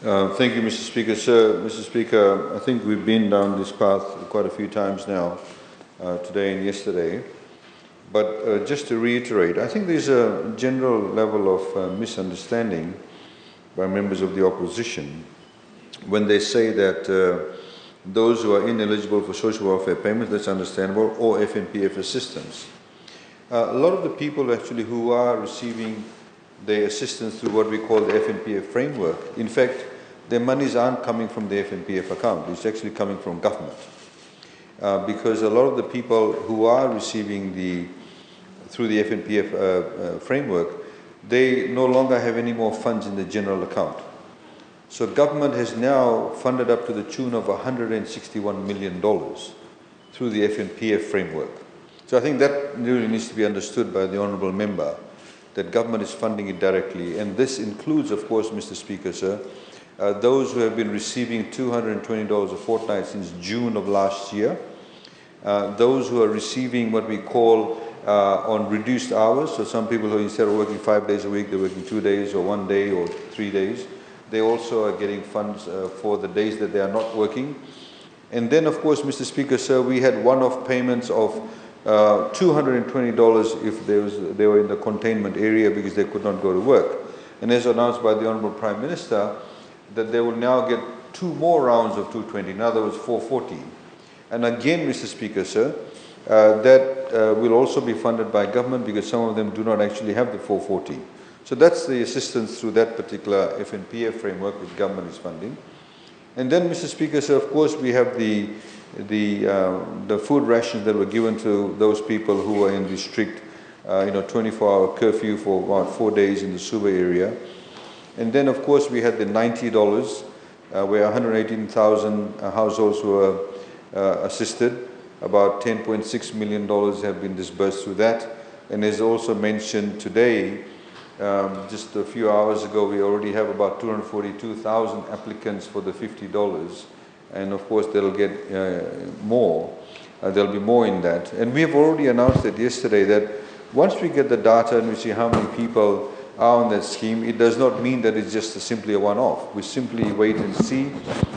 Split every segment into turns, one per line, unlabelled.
Thank you, Mr. Speaker. Sir, Mr. Speaker, I think we've been down this path quite a few times now, today and yesterday. But just to reiterate, I think there's a general level of misunderstanding by members of the opposition when they say that those who are ineligible for social welfare payments, that's understandable, or FNPF assistance. A lot of the people actually who are receiving their assistance through what we call the FNPF framework, in fact, their monies aren't coming from the FNPF account, it's actually coming from government. Because a lot of the people who are receiving through the FNPF framework, they no longer have any more funds in the general account. So government has now funded up to the tune of $161 million through the FNPF framework. So I think that really needs to be understood by the Honourable Member, that government is funding it directly. And this includes, of course, Mr. Speaker, sir, those who have been receiving $220 a fortnight since June of last year, those who are receiving what we call on reduced hours, so some people who instead of working 5 days a week, they're working 2 days or 1 day or 3 days. They also are getting funds for the days that they are not working. And then, of course, Mr. Speaker, sir, we had one-off payments of $220 if they were in the containment area because they could not go to work. And as announced by the Honourable Prime Minister, that they will now get 2 more rounds of 220, in other words, 440. And again, Mr. Speaker, sir, that will also be funded by government because some of them do not actually have the 440. So that's the assistance through that particular FNPF framework which government is funding. And then, Mr. Speaker, sir, of course, we have the food rations that were given to those people who are in the strict 24-hour curfew for about 4 days in the Suva area. And then, of course, we had the $90, where 118,000 households were assisted. About $10.6 million have been disbursed through that. And as also mentioned today, just a few hours ago, we already have about 242,000 applicants for the $50. And of course, they'll get more. There'll be more in that. And we have already announced it yesterday that once we get the data and we see how many people are on that scheme, it does not mean that it's just simply a one-off. We simply wait and see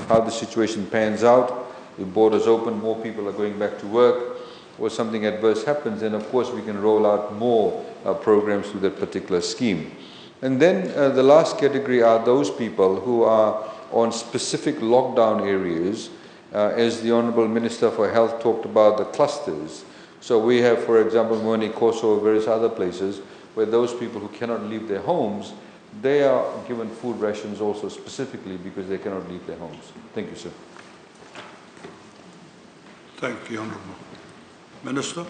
how the situation pans out. If borders open, more people are going back to work, or something adverse happens, then of course we can roll out more programs through that particular scheme. And then the last category are those people who are on specific lockdown areas, as the Honourable Minister for Health talked about the clusters. So we have, for example, Moani, Kosovo, various other places where those people who cannot leave their homes, they are given food rations also specifically because they cannot leave their homes. Thank you, sir.
Thank you, Honourable Minister.